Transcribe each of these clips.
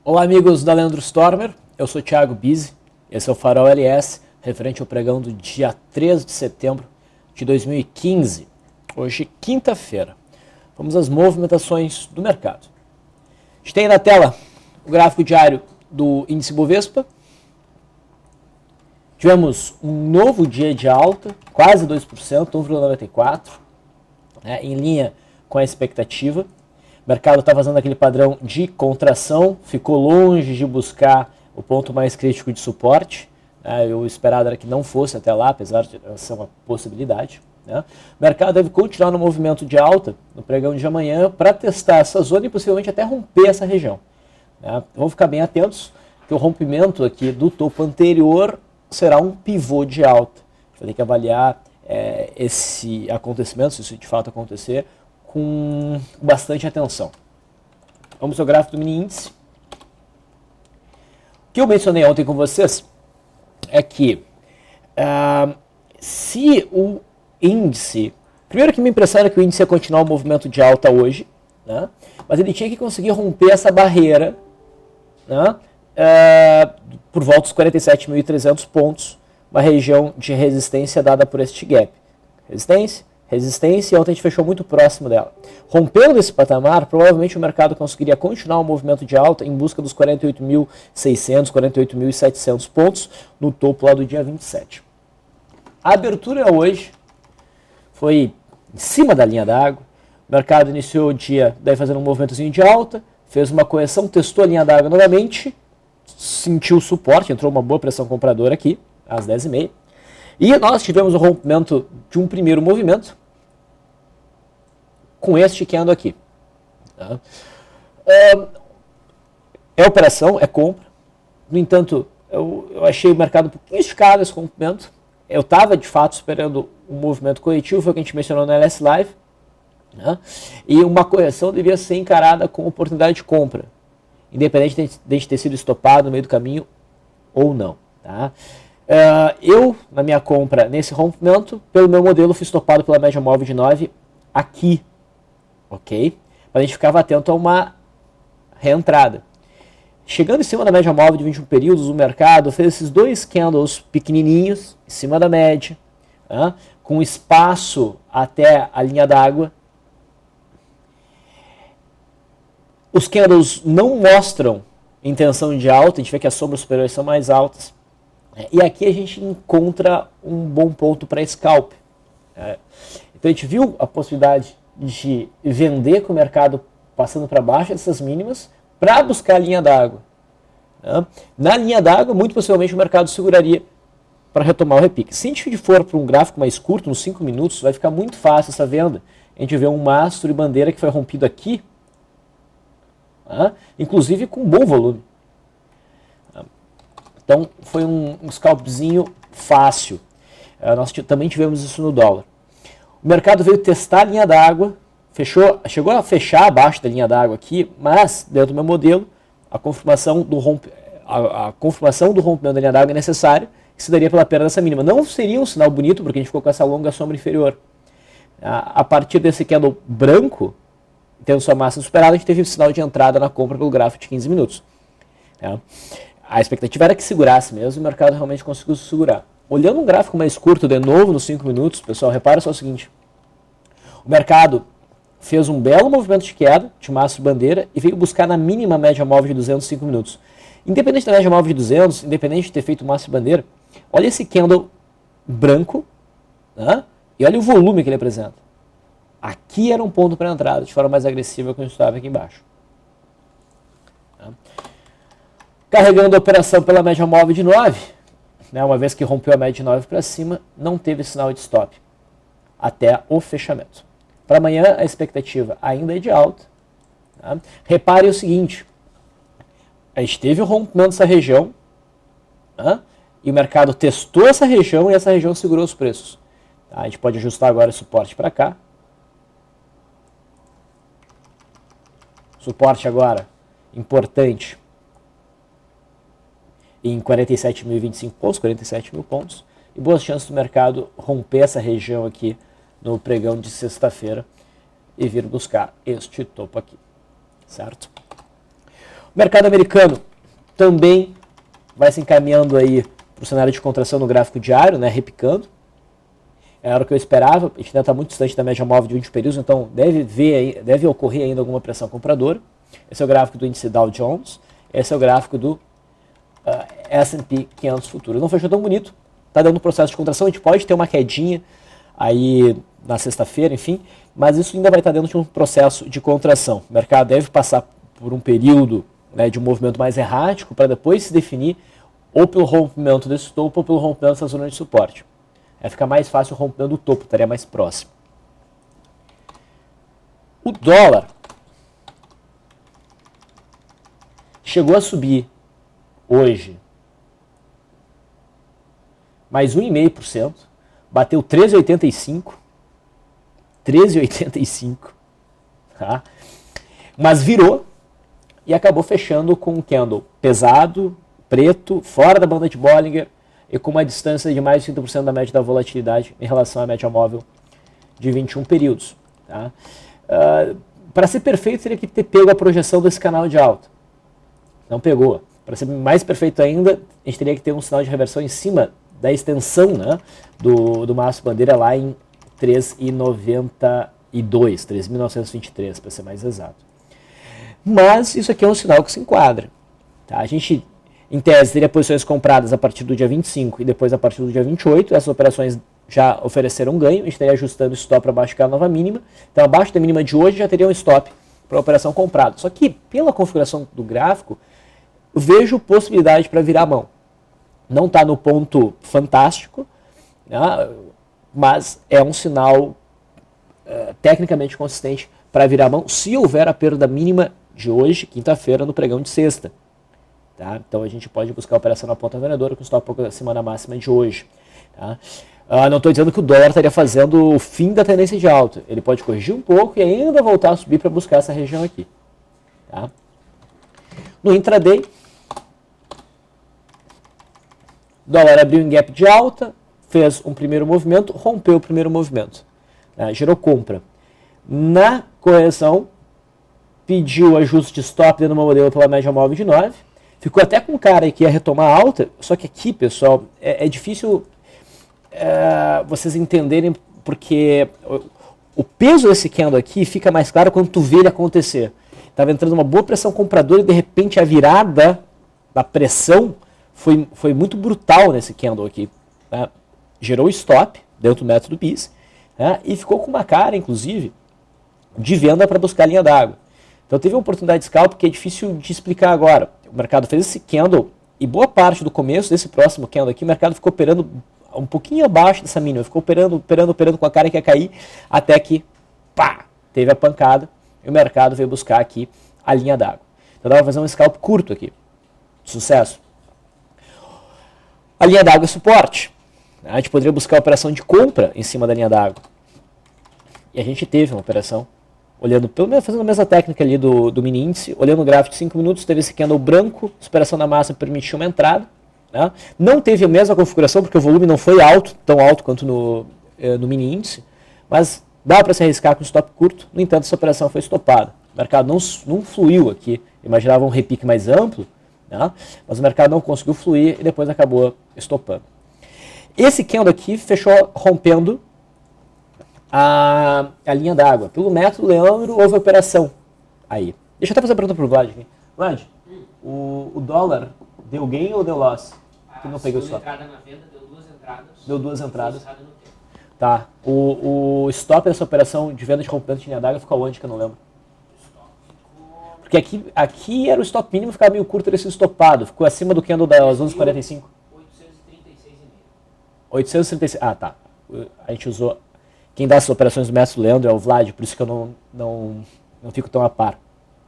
Olá amigos da Leandro Stormer, eu sou Thiago Bizzi, esse é o Farol LS, referente ao pregão do dia 13 de setembro de 2015, hoje quinta-feira. Vamos às movimentações do mercado. A gente tem na tela o gráfico diário do índice Bovespa. Tivemos um novo dia de alta, quase 2%, 1,94%, em linha com a expectativa. O mercado está fazendo aquele padrão de contração, ficou longe de buscar o ponto mais crítico de suporte. Eu esperava era que não fosse até lá, apesar de ser uma possibilidade. O mercado deve continuar no movimento de alta no pregão de amanhã para testar essa zona e possivelmente até romper essa região. Vamos ficar bem atentos, que o rompimento aqui do topo anterior será um pivô de alta. A gente vai ter que avaliar esse acontecimento, se isso de fato acontecer, com bastante atenção. Vamos ao gráfico do mini índice. O que eu mencionei ontem com vocês é que se o índice... Primeiro que me impressiona que o índice ia continuar o movimento de alta hoje, mas ele tinha que conseguir romper essa barreira por volta dos 47.300 pontos, uma região de resistência dada por este gap. Resistência, e ontem a gente fechou muito próximo dela. Rompendo esse patamar, provavelmente o mercado conseguiria continuar o movimento de alta em busca dos 48.600, 48.700 pontos no topo lá do dia 27. A abertura hoje foi em cima da linha d'água. O mercado iniciou o dia daí fazendo um movimentozinho de alta, fez uma correção, testou a linha d'água novamente, sentiu o suporte, entrou uma boa pressão compradora aqui, às 10h30. E nós tivemos o rompimento de um primeiro movimento, com este candle aqui. É operação, é compra. No entanto, eu achei o mercado um pouquinho esticado esse rompimento. Eu estava, de fato, esperando um movimento corretivo, foi o que a gente mencionou na LS Live. E uma correção devia ser encarada como oportunidade de compra, independente de a gente ter sido estopado no meio do caminho ou não. Eu, na minha compra nesse rompimento, pelo meu modelo, fui estopado pela média móvel de 9 aqui. Ok? Mas a gente ficava atento a uma reentrada. Chegando em cima da média móvel de 21 períodos, o mercado fez esses dois candles pequenininhos, em cima da média, com espaço até a linha d'água. Os candles não mostram intenção de alta, a gente vê que as sombras superiores são mais altas. E aqui a gente encontra um bom ponto para scalp. Então a gente viu a possibilidade de vender com o mercado passando para baixo dessas mínimas para buscar a linha d'água. Na linha d'água, muito possivelmente o mercado seguraria para retomar o repique. Se a gente for para um gráfico mais curto, uns 5 minutos, vai ficar muito fácil essa venda. A gente vê um mastro e bandeira que foi rompido aqui, inclusive com bom volume. Então foi um scalpzinho fácil. Nós também tivemos isso no dólar. O mercado veio testar a linha d'água, chegou a fechar abaixo da linha d'água aqui, mas dentro do meu modelo, a confirmação do rompimento da linha d'água é necessária, que se daria pela perda dessa mínima. Não seria um sinal bonito, porque a gente ficou com essa longa sombra inferior. A partir desse candle branco, tendo sua massa superada, a gente teve um sinal de entrada na compra pelo gráfico de 15 minutos. A expectativa era que segurasse mesmo, e o mercado realmente conseguiu segurar. Olhando um gráfico mais curto, de novo, nos 5 minutos, pessoal, repara só o seguinte. O mercado fez um belo movimento de queda, de mastro bandeira, e veio buscar na mínima média móvel de 205 minutos. Independente da média móvel de 200, independente de ter feito mastro bandeira, olha esse candle branco, e olha o volume que ele apresenta. Aqui era um ponto para entrada, de forma mais agressiva que a gente estava aqui embaixo. Carregando a operação pela média móvel de 9, uma vez que rompeu a média de 9 para cima, não teve sinal de stop até o fechamento. Para amanhã, a expectativa ainda é de alta. Repare o seguinte, a gente teve o rompimento dessa região, e o mercado testou essa região e essa região segurou os preços. A gente pode ajustar agora o suporte para cá. Suporte agora, importante, em 47.025 pontos, 47 mil pontos, e boas chances do mercado romper essa região aqui no pregão de sexta-feira e vir buscar este topo aqui, certo? O mercado americano também vai se encaminhando aí para o cenário de contração no gráfico diário, né, repicando. Era o que eu esperava, a gente ainda está muito distante da média móvel de 20 períodos, então deve ocorrer ainda alguma pressão compradora. Esse é o gráfico do índice Dow Jones, esse é o gráfico do S&P 500 futuro. Não fechou tão bonito, está dando um processo de contração, a gente pode ter uma quedinha aí na sexta-feira, enfim, mas isso ainda vai estar dentro de um processo de contração. O mercado deve passar por um período, né, de um movimento mais errático para depois se definir ou pelo rompimento desse topo ou pelo rompimento dessa zona de suporte. Fica mais fácil o rompimento do topo, estaria mais próximo. O dólar chegou a subir hoje mais 1,5%, bateu 13,85, 13,85, tá? Mas virou e acabou fechando com um candle pesado, preto, fora da banda de Bollinger e com uma distância de mais de 30% da média da volatilidade em relação à média móvel de 21 períodos. Tá? Para ser perfeito, teria que ter pego a projeção desse canal de alta. Não pegou. Para ser mais perfeito ainda, a gente teria que ter um sinal de reversão em cima da extensão, né, do Márcio Bandeira lá em 3,92, 3.923, para ser mais exato. Mas isso aqui é um sinal que se enquadra. Tá? A gente, em tese, teria posições compradas a partir do dia 25 e depois a partir do dia 28. Essas operações já ofereceram ganho, a gente estaria ajustando o stop para baixo da nova mínima. Então, abaixo da mínima de hoje já teria um stop para a operação comprada. Só que, pela configuração do gráfico, eu vejo possibilidade para virar a mão. Não está no ponto fantástico, né, mas é um sinal tecnicamente consistente para virar a mão, se houver a perda mínima de hoje, quinta-feira, no pregão de sexta. Tá? Então a gente pode buscar a operação na ponta vendedora com stop pouco acima da máxima de hoje. Tá? Não estou dizendo que o dólar estaria fazendo o fim da tendência de alta. Ele pode corrigir um pouco e ainda voltar a subir para buscar essa região aqui. Tá? No intraday, o dólar abriu em gap de alta, fez um primeiro movimento, rompeu o primeiro movimento. Gerou compra. Na correção, pediu ajuste de stop dentro de uma modelo pela média móvel de 9. Ficou até com cara que ia retomar alta, só que aqui, pessoal, é difícil vocês entenderem, porque o peso desse candle aqui fica mais claro quando tu vê ele acontecer. Estava entrando uma boa pressão compradora e de repente a virada da pressão foi muito brutal nesse candle aqui. Né? Gerou stop dentro do método BIS, né? E ficou com uma cara, inclusive, de venda para buscar a linha d'água. Então teve uma oportunidade de scalp que é difícil de explicar agora. O mercado fez esse candle e boa parte do começo desse próximo candle aqui, o mercado ficou operando um pouquinho abaixo dessa mínima, ficou operando com a cara que ia cair, até que, pá, teve a pancada e o mercado veio buscar aqui a linha d'água. Então dá para fazer um scalp curto aqui. Sucesso. A linha d'água é suporte. A gente poderia buscar a operação de compra em cima da linha d'água. E a gente teve uma operação, olhando, pelo menos fazendo a mesma técnica ali do mini índice, olhando o gráfico de 5 minutos, teve esse candle branco, superação da massa permitiu uma entrada. Né? Não teve a mesma configuração, porque o volume não foi alto, tão alto quanto no mini índice, mas dá para se arriscar com stop curto. No entanto, essa operação foi estopada. O mercado não fluiu aqui. Imaginava um repique mais amplo, né? Mas o mercado não conseguiu fluir e depois acabou estopando. Esse candle aqui fechou rompendo a linha d'água. Pelo método Leandro, houve operação aí. Deixa eu até fazer uma pergunta para o Vlad aqui. Vlad, o dólar deu gain ou deu loss? Que não peguei o stop. Entrada na venda, deu duas entradas. Deu duas entradas. Tá. O stop dessa operação de venda de rompimento de linha d'água ficou onde que eu não lembro? Porque aqui era o stop mínimo, ficava meio curto, teria sido estopado. Ficou acima do candle das 11h45. 836. Ah, tá. A gente usou... Quem dá essas operações do método Leandro é o Vlad, por isso que eu não fico tão a par.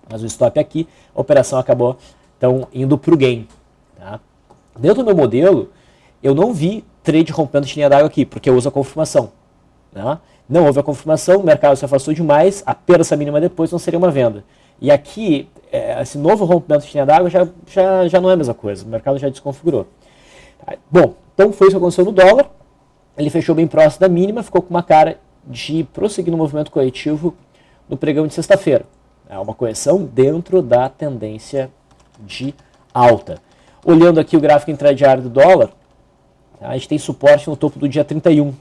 Mas o stop aqui, a operação acabou então indo para o gain. Tá? Dentro do meu modelo, eu não vi trade rompendo de linha d'água aqui, porque eu uso a confirmação. Né? Não houve a confirmação, o mercado se afastou demais, a perda essa mínima depois não seria uma venda. E aqui, esse novo rompimento de linha d'água já não é a mesma coisa, o mercado já desconfigurou. Tá? Bom, então foi isso que aconteceu no dólar, ele fechou bem próximo da mínima, ficou com uma cara de prosseguir no movimento corretivo no pregão de sexta-feira. É uma correção dentro da tendência de alta. Olhando aqui o gráfico intradiário do dólar, tá? A gente tem suporte no topo do dia 31.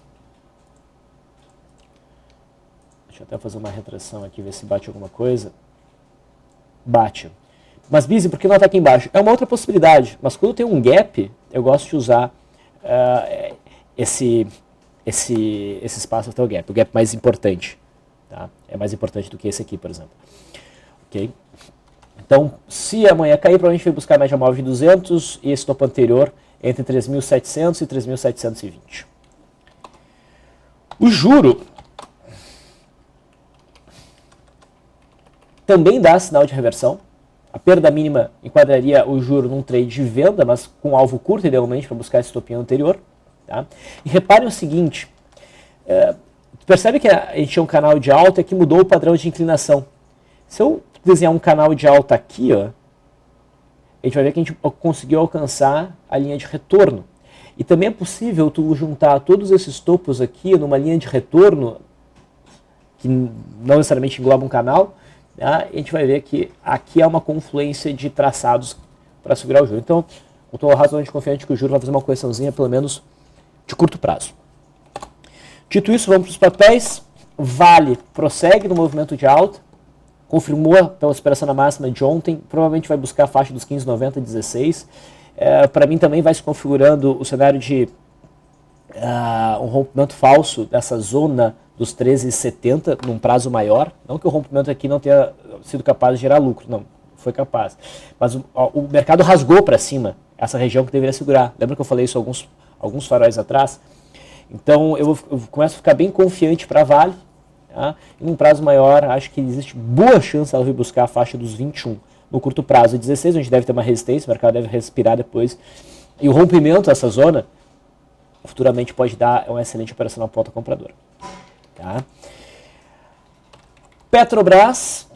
Deixa eu até fazer uma retração aqui, ver se bate alguma coisa. Bate. Mas, Bizi, por que não está aqui embaixo? É uma outra possibilidade, mas quando tem um gap, eu gosto de usar esse espaço até o gap mais importante. Tá? É mais importante do que esse aqui, por exemplo. Ok? Então, se amanhã cair, provavelmente vai buscar a média móvel de 200 e esse topo anterior entre 3.700 e 3.720. O juro também dá sinal de reversão. A perda mínima enquadraria o juro num trade de venda, mas com alvo curto, idealmente, para buscar esse topinho anterior. Tá? E reparem o seguinte, percebe que a gente tinha um canal de alta que mudou o padrão de inclinação. Se eu desenhar um canal de alta aqui, ó, a gente vai ver que a gente conseguiu alcançar a linha de retorno. E também é possível tu juntar todos esses topos aqui numa linha de retorno, que não necessariamente engloba um canal, tá? E a gente vai ver que aqui há uma confluência de traçados para segurar o juro. Então, eu estou razoavelmente confiante que o juro vai fazer uma correçãozinha, pelo menos de curto prazo. Dito isso, vamos para os papéis. Vale prossegue no movimento de alta, confirmou pela superação na máxima de ontem, provavelmente vai buscar a faixa dos 15,90 e 16. Para mim também vai se configurando o cenário de um rompimento falso dessa zona dos 13,70 num prazo maior. Não que o rompimento aqui não tenha sido capaz de gerar lucro, não, foi capaz. Mas o mercado rasgou para cima essa região que deveria segurar. Lembra que eu falei isso alguns faróis atrás? Então eu começo a ficar bem confiante para a Vale. Tá? Em um prazo maior, acho que existe boa chance ela vir buscar a faixa dos 21. No curto prazo, 16, a gente deve ter uma resistência, o mercado deve respirar depois. E o rompimento dessa zona, futuramente pode dar uma excelente operação na ponta compradora. Tá? Petrobras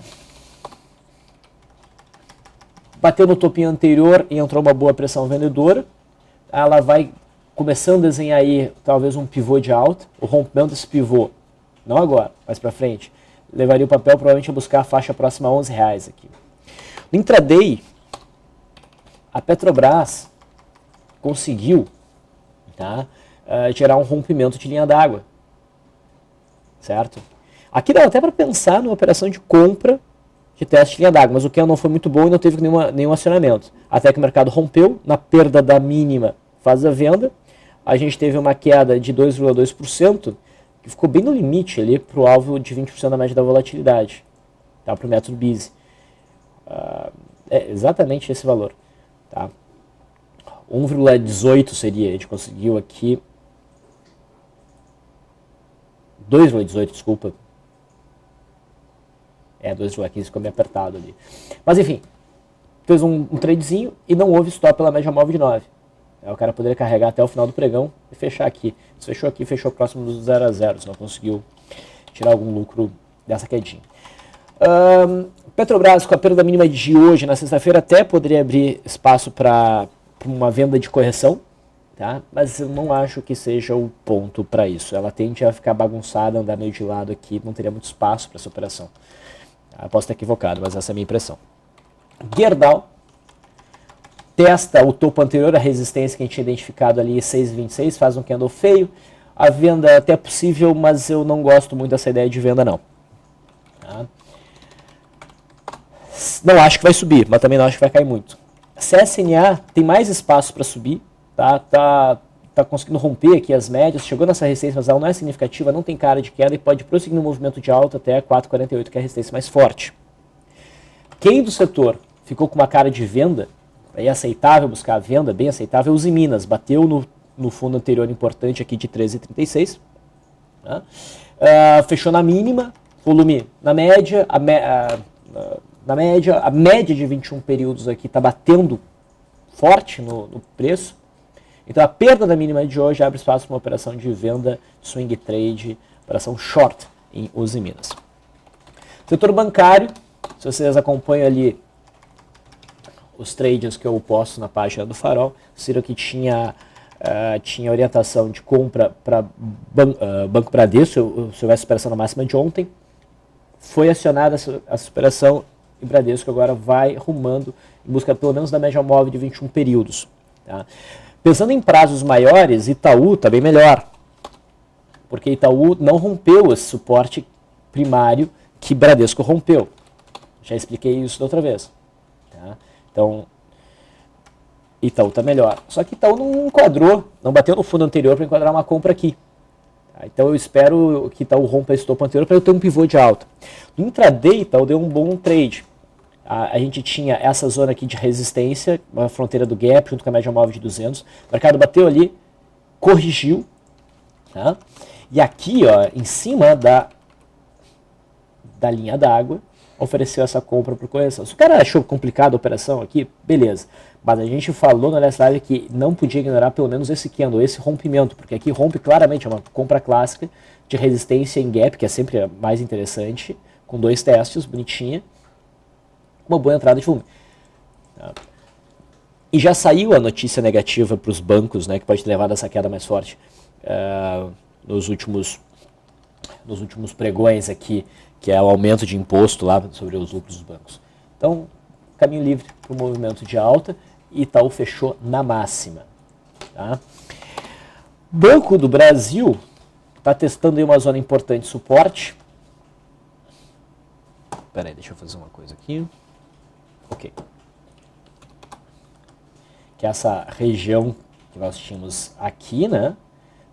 bateu no topinho anterior e entrou uma boa pressão vendedora. Ela vai começando a desenhar aí talvez um pivô de alta. O rompimento desse pivô, não agora, mais para frente, levaria o papel provavelmente a buscar a faixa próxima a R$11 aqui. No intraday, a Petrobras conseguiu, tá, gerar um rompimento de linha d'água, certo? Aqui dá até para pensar numa operação de compra de teste de linha d'água, mas o que não foi muito bom e não teve nenhum acionamento. Até que o mercado rompeu, na perda da mínima faz a venda, a gente teve uma queda de 2,2%, que ficou bem no limite ali para o alvo de 20% da média da volatilidade, tá, para o método BISE. É exatamente esse valor. Tá? 1,18 seria, a gente conseguiu aqui 2,18, desculpa. 2,15 ficou meio apertado ali. Mas enfim, fez um tradezinho e não houve stop pela média móvel de 9. O cara poderia carregar até o final do pregão e fechar aqui. Se fechou aqui, fechou próximo dos 0 a 0, se não conseguiu tirar algum lucro dessa quedinha. Petrobras, com a perda mínima de hoje, na sexta-feira, até poderia abrir espaço para uma venda de correção, tá? Mas eu não acho que seja o ponto para isso. Ela tende a ficar bagunçada, andar meio de lado aqui, não teria muito espaço para essa operação. Eu posso estar equivocado, mas essa é a minha impressão. Gerdau testa o topo anterior, a resistência que a gente tinha identificado ali, 6,26, faz um candle feio. A venda é até possível, mas eu não gosto muito dessa ideia de venda, não. Tá? Não acho que vai subir, mas também não acho que vai cair muito. CSNA tem mais espaço para subir, tá conseguindo romper aqui as médias, chegou nessa resistência, mas ela não é significativa, não tem cara de queda e pode prosseguir no movimento de alta até 4,48, que é a resistência mais forte. Quem do setor ficou com uma cara de venda, é aceitável buscar a venda, bem aceitável, Uzi Minas, bateu no fundo anterior importante aqui de 13,36, tá? Fechou na mínima, volume na média, a média de 21 períodos aqui está batendo forte no preço. Então a perda da mínima de hoje abre espaço para uma operação de venda, swing trade, operação short em Uzi Minas. Setor bancário, se vocês acompanham ali os trades que eu posto na página do Farol, viram que tinha orientação de compra para Banco Bradesco, se houvesse operação na máxima de ontem. Foi acionada essa operação e Bradesco agora vai rumando em busca pelo menos da média móvel de 21 períodos. Tá? Pensando em prazos maiores, Itaú está bem melhor, porque Itaú não rompeu esse suporte primário que Bradesco rompeu. Já expliquei isso da outra vez. Tá? Então, Itaú está melhor. Só que Itaú não enquadrou, não bateu no fundo anterior para enquadrar uma compra aqui. Tá? Então eu espero que Itaú rompa esse topo anterior para eu ter um pivô de alta. No intraday, Itaú deu um bom trade. A gente tinha essa zona aqui de resistência, uma fronteira do gap, junto com a média móvel de 200. O mercado bateu ali, corrigiu. Tá? E aqui, ó, em cima da linha d'água, ofereceu essa compra por correção. Se o cara achou complicada a operação aqui, beleza. Mas a gente falou na Last Live que não podia ignorar pelo menos esse candle, esse rompimento, porque aqui rompe claramente, é uma compra clássica de resistência em gap, que é sempre mais interessante, com 2 testes, bonitinha. Uma boa entrada de volume. Tá. E já saiu a notícia negativa para os bancos, né, que pode ter levado essa queda mais forte nos últimos pregões aqui, que é o aumento de imposto lá sobre os lucros dos bancos. Então, caminho livre para o movimento de alta, e Itaú fechou na máxima. Tá? Banco do Brasil está testando aí uma zona importante de suporte. Espera aí, deixa eu fazer uma coisa aqui. Ok. Que é essa região que nós tínhamos aqui, né?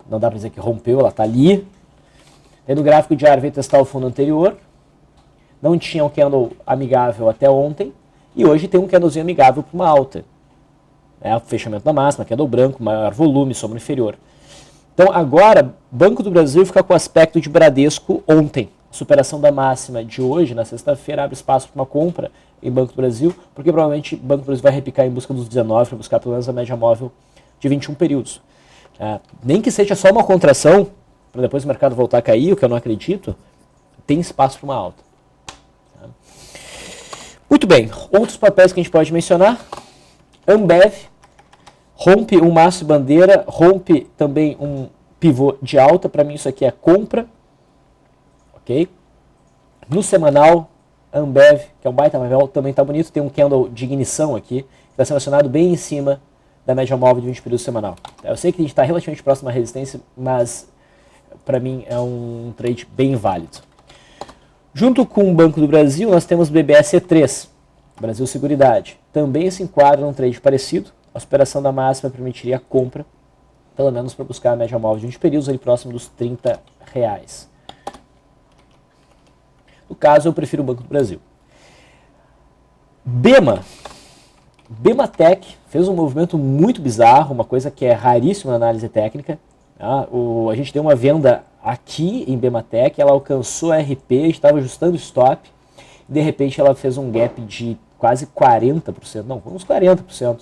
Não dá para dizer que rompeu, ela está ali. Aí no gráfico diário veio testar o fundo anterior. Não tinha um candle amigável até ontem. E hoje tem um candlezinho amigável para uma alta. É o fechamento da máxima, candle branco, maior volume, sombra inferior. Então agora, Banco do Brasil fica com o aspecto de Bradesco ontem. Superação da máxima de hoje, na sexta-feira, abre espaço para uma compra em Banco do Brasil, porque provavelmente o Banco do Brasil vai repicar em busca dos 19, para buscar pelo menos a média móvel de 21 períodos. Nem que seja só uma contração, para depois o mercado voltar a cair, o que eu não acredito, tem espaço para uma alta. Tá? Muito bem, outros papéis que a gente pode mencionar. Ambev rompe um maço de bandeira, rompe também um pivô de alta, para mim isso aqui é compra. Ok? No semanal, Ambev, que é um baita papel, também está bonito, tem um candle de ignição aqui, que está selecionado bem em cima da média móvel de 20 períodos semanal. Eu sei que a gente está relativamente próximo à resistência, mas para mim é um trade bem válido. Junto com o Banco do Brasil, nós temos BBSE3, Brasil Seguridade. Também se enquadra num trade parecido. A superação da máxima permitiria a compra, pelo menos para buscar a média móvel de 20 períodos, ali próximo dos R$30. No caso, eu prefiro o Banco do Brasil. Bematech fez um movimento muito bizarro, uma coisa que é raríssima na análise técnica. Tá? A gente deu uma venda aqui em Bematech, ela alcançou a RP, estava ajustando o stop, e de repente ela fez um gap de quase 40%, não, uns 40%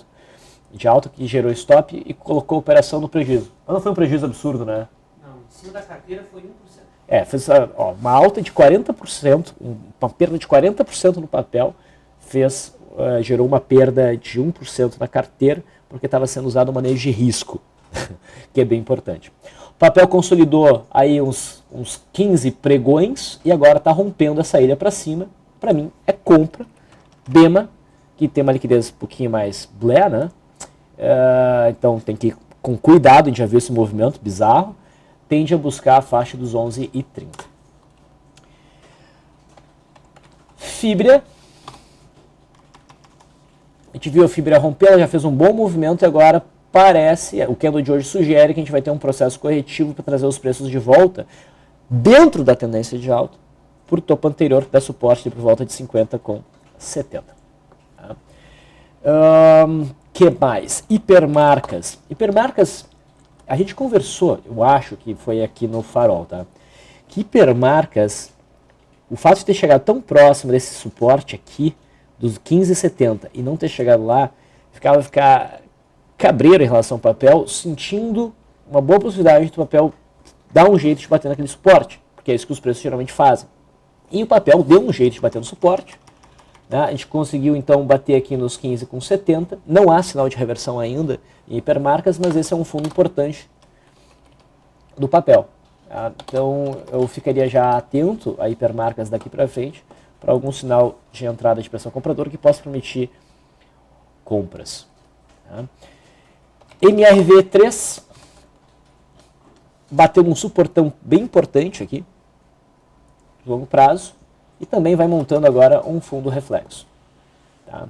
de alta, que gerou stop e colocou a operação no prejuízo. Mas não foi um prejuízo absurdo, né? Não, em cima da carteira foi 1%. Fez uma alta de 40%, uma perda de 40% no papel, gerou uma perda de 1% na carteira, porque estava sendo usado o manejo de risco, que é bem importante. O papel consolidou aí uns 15 pregões e agora está rompendo essa ilha para cima. Para mim é compra. Bema, que tem uma liquidez um pouquinho mais blé, né? Então tem que ir com cuidado, a gente já viu esse movimento bizarro. Tende a buscar a faixa dos 11,30. Fibra. A gente viu a Fibra romper, ela já fez um bom movimento e agora parece, o candle de hoje sugere que a gente vai ter um processo corretivo para trazer os preços de volta dentro da tendência de alta, por topo anterior, que dá suporte por volta de 50,70. Tá? Que mais? Hipermarcas. Hipermarcas, a gente conversou, eu acho que foi aqui no Farol, tá? Que hipermarcas, o fato de ter chegado tão próximo desse suporte aqui, dos 15,70, e não ter chegado lá, ficar cabreiro em relação ao papel, sentindo uma boa possibilidade do papel dar um jeito de bater naquele suporte, porque é isso que os preços geralmente fazem. E o papel deu um jeito de bater no suporte, né? A gente conseguiu então bater aqui nos 15,70, não há sinal de reversão ainda em hipermarcas, mas esse é um fundo importante do papel. Tá? Então eu ficaria já atento a hipermarcas daqui para frente, para algum sinal de entrada de pressão compradora que possa permitir compras. Tá? MRV3 bateu um suportão bem importante aqui, de longo prazo, e também vai montando agora um fundo reflexo. Tá?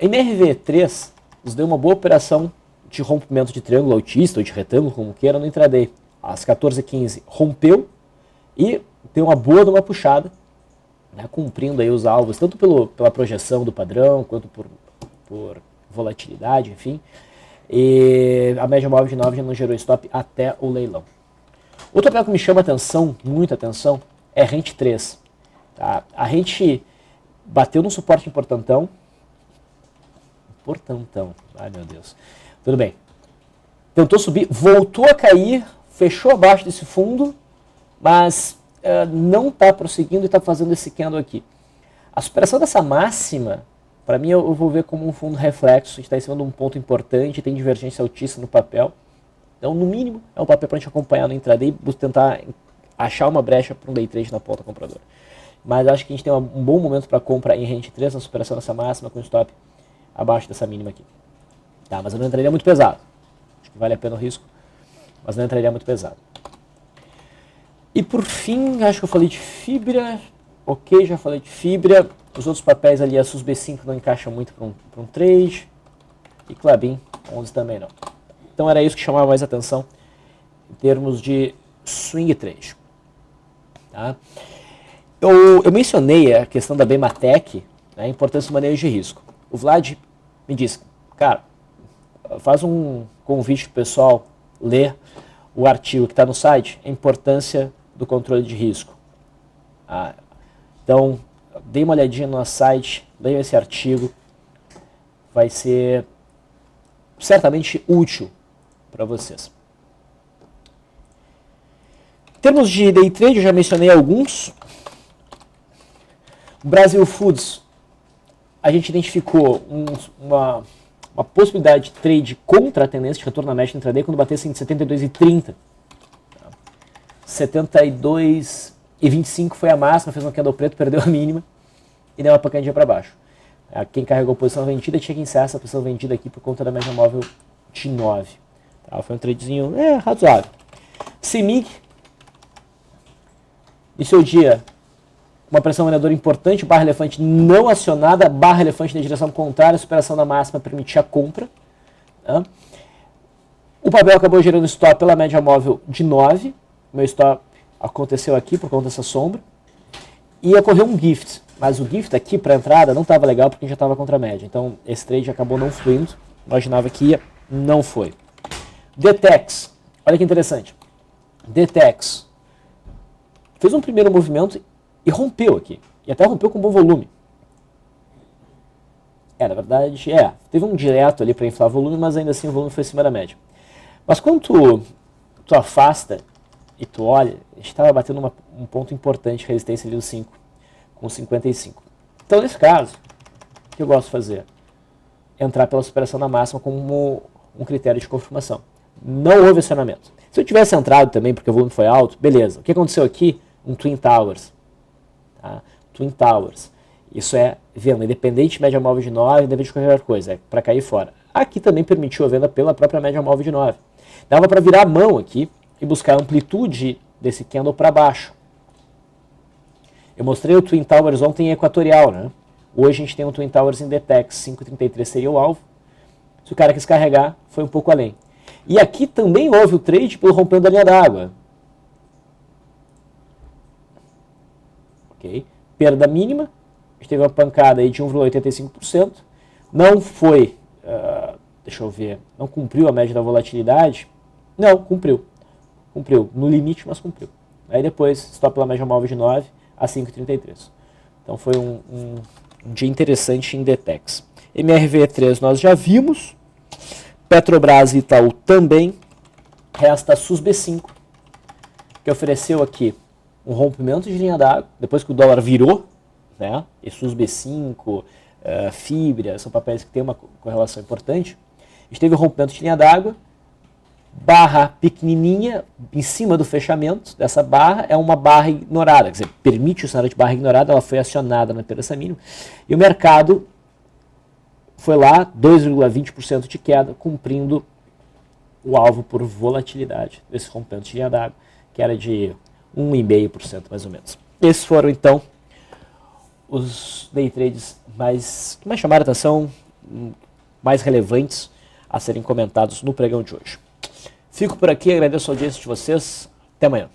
MRV3 nos deu uma boa operação de rompimento de triângulo autista ou de retângulo, como queira, no intraday. Às 14h15 rompeu e deu uma boa de uma puxada, né, cumprindo aí os alvos, tanto pela projeção do padrão, quanto por volatilidade, enfim. E a média móvel de 9 já não gerou stop até o leilão. Outro papel que me chama atenção, muita atenção, é Rente 3. Tá? A Rente bateu num suporte importantão. Ai meu Deus. Tudo bem. Tentou subir, voltou a cair, fechou abaixo desse fundo, mas não está prosseguindo e está fazendo esse candle aqui. A superação dessa máxima, para mim eu vou ver como um fundo reflexo, a gente está em cima de um ponto importante, tem divergência altíssima no papel. Então, no mínimo, é um papel para a gente acompanhar no intraday e tentar achar uma brecha para um day trade na ponta compradora. Mas acho que a gente tem um bom momento para compra em Rente 3, na superação dessa máxima, com stop abaixo dessa mínima aqui. Tá, mas eu não entraria muito pesado. Acho que vale a pena o risco, mas não entraria muito pesado. E por fim, acho que eu falei de fibra. Ok, já falei de fibra. Os outros papéis ali, a SUSB5 não encaixa muito para um trade. E Klabin 11 também não. Então era isso que chamava mais atenção em termos de swing trade. Tá? Eu mencionei a questão da Bematec, né, a importância do manejo de risco. O Vlad me disse, cara, faz um convite para o pessoal ler o artigo que está no site, a importância do controle de risco. Então, dê uma olhadinha no nosso site, leiam esse artigo, vai ser certamente útil para vocês. Em termos de day trade, eu já mencionei alguns. Brasil Foods, a gente identificou uma possibilidade de trade contra a tendência de retorno na média intraday quando batesse em 72,30. 72,25 foi a máxima, fez um candle preto, perdeu a mínima e deu uma pancadinha para baixo. Quem carregou a posição vendida tinha que encerrar essa posição vendida aqui por conta da média móvel de 9. Tá? Foi um tradezinho razoável. CEMIG, e seu dia, uma pressão vendedora importante, barra elefante não acionada, barra elefante na direção contrária, a superação da máxima permitia a compra. Tá? O papel acabou gerando stop pela média móvel de 9. Meu stop aconteceu aqui por conta dessa sombra. E ocorreu um gift, mas o gift aqui para entrada não estava legal porque já estava contra a média. Então esse trade acabou não fluindo. Imaginava que ia, não foi. DTEX, olha que interessante. DTEX fez um primeiro movimento e rompeu aqui. E até rompeu com bom volume. Na verdade, teve um direto ali para inflar volume, mas ainda assim o volume foi acima da média. Mas quando tu afasta e tu olha, a gente estava batendo um ponto importante de resistência ali do 5, com 55. Então, nesse caso, o que eu gosto de fazer? Entrar pela superação da máxima como um critério de confirmação. Não houve acionamento. Se eu tivesse entrado também, porque o volume foi alto, beleza. O que aconteceu aqui? Um Twin Towers. Tá? Twin Towers. Isso é venda, independente de média móvel de 9, independente de qualquer coisa, é para cair fora. Aqui também permitiu a venda pela própria média móvel de 9. Dava para virar a mão aqui e buscar a amplitude desse candle para baixo. Eu mostrei o Twin Towers ontem em equatorial, né? Hoje a gente tem um Twin Towers em DTEX, 5,33 seria o alvo. Se o cara quis carregar, foi um pouco além. E aqui também houve o trade pelo rompendo da linha d'água. Ok? Perda mínima, a gente teve uma pancada aí de 1,85%. Não foi, deixa eu ver, não cumpriu a média da volatilidade. Não, cumpriu. Cumpriu, no limite, mas cumpriu. Aí depois, stop pela média móvel de 9 a 5,33. Então foi um dia interessante em DTEX. MRV3 nós já vimos. Petrobras e Itaú também. Resta a SUSB5, que ofereceu aqui um rompimento de linha d'água, depois que o dólar virou, né? E SUSB5, Fibra, são papéis que têm uma correlação importante. A gente teve um rompimento de linha d'água, barra pequenininha em cima do fechamento dessa barra é uma barra ignorada, quer dizer, permite o cenário de barra ignorada, ela foi acionada na perda mínima e o mercado foi lá 2,20% de queda, cumprindo o alvo por volatilidade desse rompimento de linha d'água, que era de 1,5% mais ou menos. Esses foram então os day trades que mais chamaram a atenção, mais relevantes a serem comentados no pregão de hoje. Fico por aqui, agradeço a audiência de vocês. Até amanhã.